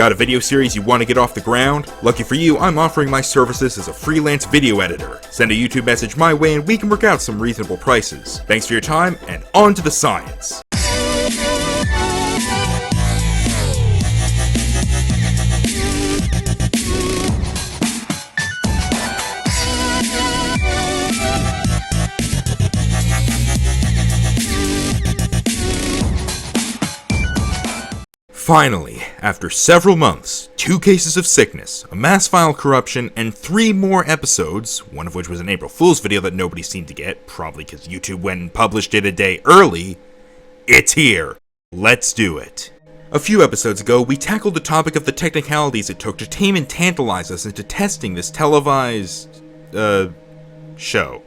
Got a video series you want to get off the ground? Lucky for you, I'm offering my services as a freelance video editor. Send a YouTube message my way and we can work out some reasonable prices. Thanks for your time, and on to the science! Finally, after several months, 2 cases of sickness, a mass file corruption, and 3 more episodes, one of which was an April Fool's video that nobody seemed to get, probably because YouTube went and published it a day early, it's here. Let's do it. A few episodes ago, we tackled the topic of the technicalities it took to tame and tantalize us into testing this televised, show.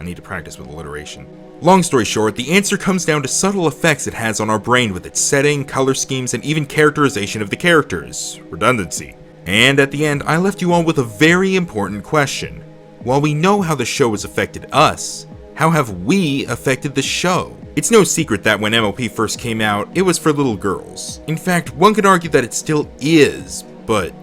I need to practice with alliteration. Long story short, the answer comes down to subtle effects it has on our brain with its setting, color schemes, and even characterization of the characters. Redundancy. And at the end, I left you all with a very important question. While we know how the show has affected us, how have we affected the show? It's no secret that when MLP first came out, it was for little girls. In fact, one could argue that it still is, but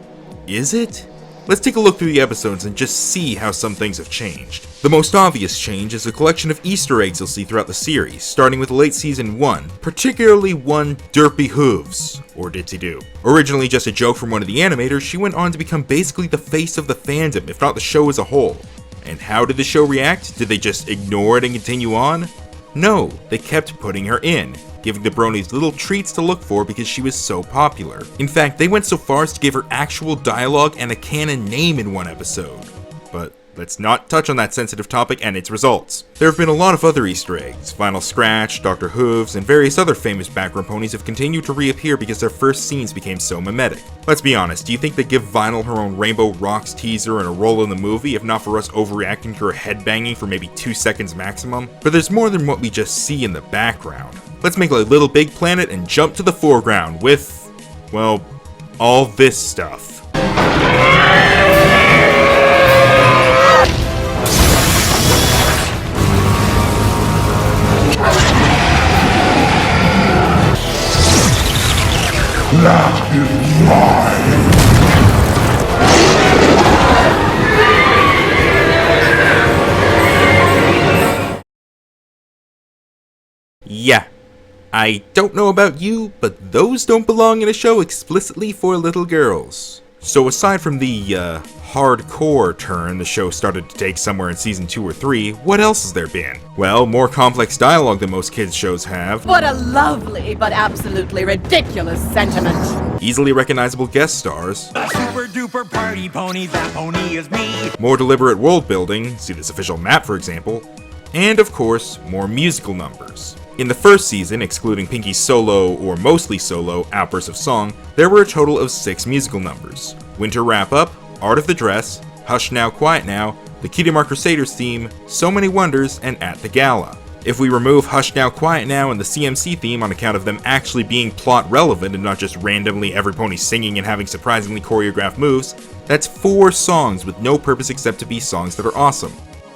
is it? Let's take a look through the episodes and just see how some things have changed. The most obvious change is a collection of Easter eggs you'll see throughout the series, starting with late season 1, particularly one Derpy Hooves, or Ditsy Doo. Originally just a joke from one of the animators, she went on to become basically the face of the fandom, if not the show as a whole. And how did the show react? Did they just ignore it and continue on? No, they kept putting her in, giving the Bronies little treats to look for because she was so popular. In fact, they went so far as to give her actual dialogue and a canon name in one episode. But let's not touch on that sensitive topic and its results. There have been a lot of other Easter eggs. Final Scratch, Dr. Hooves, and various other famous background ponies have continued to reappear because their first scenes became so mimetic. Let's be honest, do you think they'd give Vinyl her own Rainbow Rocks teaser and a role in the movie if not for us overreacting to her headbanging for maybe 2 seconds maximum? But there's more than what we just see in the background. Let's make a Little Big Planet and jump to the foreground with, well, all this stuff. That is mine! Yeah. I don't know about you, but those don't belong in a show explicitly for little girls. So aside from the, hardcore turn the show started to take somewhere in season 2 or 3, what else has there been? Well, more complex dialogue than most kids' shows have. What a lovely but absolutely ridiculous sentiment. Easily recognizable guest stars. A super duper party pony, that pony is me. More deliberate world building, see this official map for example. And of course, more musical numbers. In the first season, excluding Pinky's solo, or mostly solo, outbursts of song, there were a total of 6 musical numbers. Winter Wrap-Up, Art of the Dress, Hush Now Quiet Now, the Cutie Crusaders theme, So Many Wonders, and At the Gala. If we remove Hush Now Quiet Now and the CMC theme on account of them actually being plot relevant and not just randomly every pony singing and having surprisingly choreographed moves, that's 4 songs with no purpose except to be songs that are awesome.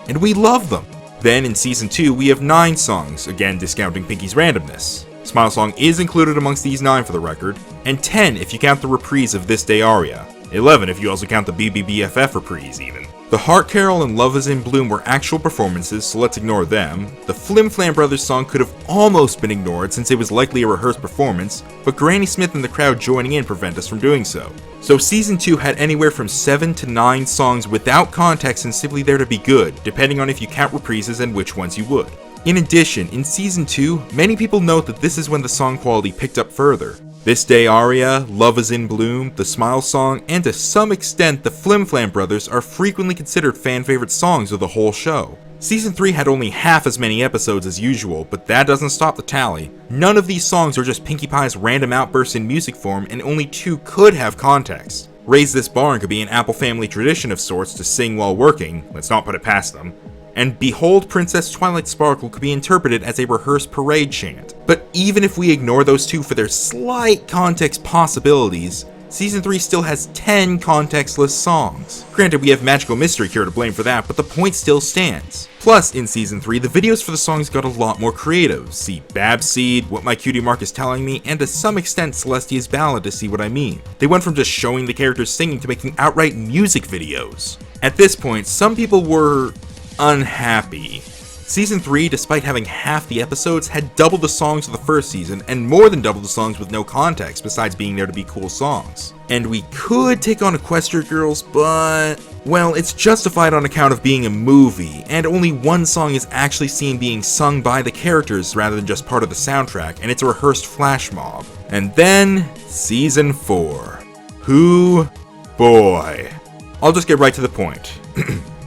And we love them! Then in season 2 we have 9 songs, again discounting Pinky's randomness. Smile Song is included amongst these 9 for the record, and 10 if you count the reprise of This Day aria. 11 if you also count the BBBFF reprise even. The Heart Carol and Love is in Bloom were actual performances, so let's ignore them. The Flim Flam Brothers song could have almost been ignored since it was likely a rehearsed performance, but Granny Smith and the crowd joining in prevent us from doing so. So season 2 had anywhere from 7 to 9 songs without context and simply there to be good, depending on if you count reprises and which ones you would. In addition, in season 2, many people note that this is when the song quality picked up further. This Day aria, Love is in Bloom, the Smile Song, and to some extent the Flim Flam Brothers are frequently considered fan favorite songs of the whole show. Season 3 had only half as many episodes as usual, but that doesn't stop the tally. None of these songs are just Pinkie Pie's random outbursts in music form, and only 2 could have context. Raise This Barn could be an Apple family tradition of sorts to sing while working, let's not put it past them. And Behold Princess Twilight Sparkle could be interpreted as a rehearsed parade chant. But even if we ignore those 2 for their slight context possibilities, Season 3 still has 10 contextless songs. Granted, we have Magical Mystery Cure to blame for that, but the point still stands. Plus, in Season 3, the videos for the songs got a lot more creative. See Babseed, What My Cutie Mark Is Telling Me, and to some extent Celestia's Ballad to see what I mean. They went from just showing the characters singing to making outright music videos. At this point, some people were unhappy. Season 3, despite having half the episodes, had double the songs of the first season, and more than double the songs with no context, besides being there to be cool songs. And we could take on Equestria Girls, but well, it's justified on account of being a movie, and only one song is actually seen being sung by the characters rather than just part of the soundtrack, and it's a rehearsed flash mob. And then, Season 4. Hoo boy. I'll just get right to the point.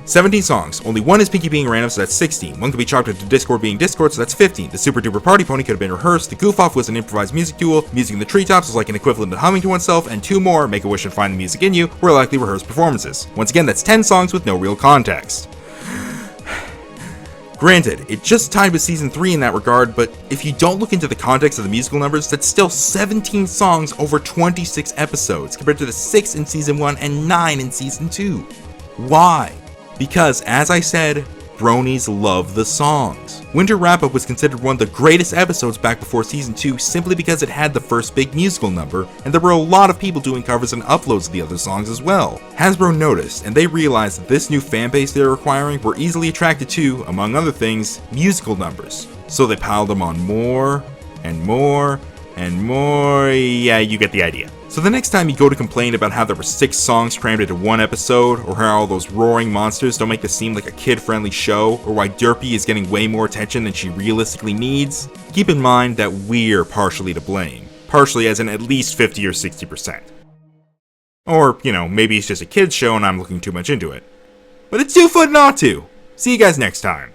17 songs, only one is Pinky being random, so that's 16. One could be chalked into Discord being Discord, so that's 15. The Super Duper Party Pony could have been rehearsed, the Goof Off was an improvised music duel, Music in the Treetops was like an equivalent to humming to oneself, and 2 more, Make a Wish and Find the Music in You, were likely rehearsed performances. Once again, that's 10 songs with no real context. Granted, it just tied with Season 3 in that regard, but if you don't look into the context of the musical numbers, that's still 17 songs over 26 episodes, compared to the 6 in Season 1 and 9 in Season 2. Why? Because, as I said, Bronies love the songs. Winter Wrap-Up was considered one of the greatest episodes back before Season 2 simply because it had the first big musical number, and there were a lot of people doing covers and uploads of the other songs as well. Hasbro noticed, and they realized that this new fanbase they were acquiring were easily attracted to, among other things, musical numbers. So they piled them on more, and more, and more, yeah, you get the idea. So the next time you go to complain about how there were 6 songs crammed into one episode, or how all those roaring monsters don't make this seem like a kid-friendly show, or why Derpy is getting way more attention than she realistically needs, keep in mind that we're partially to blame. Partially as in at least 50 or 60%. Or, you know, maybe it's just a kid's show and I'm looking too much into it. But it's 2 foot not to! See you guys next time.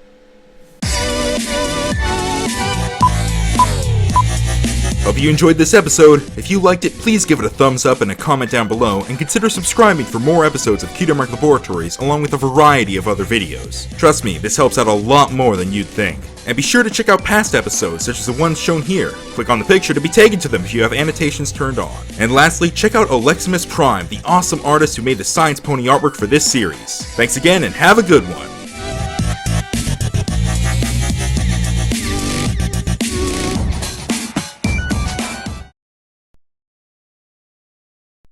Hope you enjoyed this episode. If you liked it, please give it a thumbs up and a comment down below, and consider subscribing for more episodes of Cutie Laboratories, along with a variety of other videos. Trust me, this helps out a lot more than you'd think. And be sure to check out past episodes, such as the ones shown here. Click on the picture to be taken to them if you have annotations turned on. And lastly, check out Aleximus Prime, the awesome artist who made the Science Pony artwork for this series. Thanks again, and have a good one!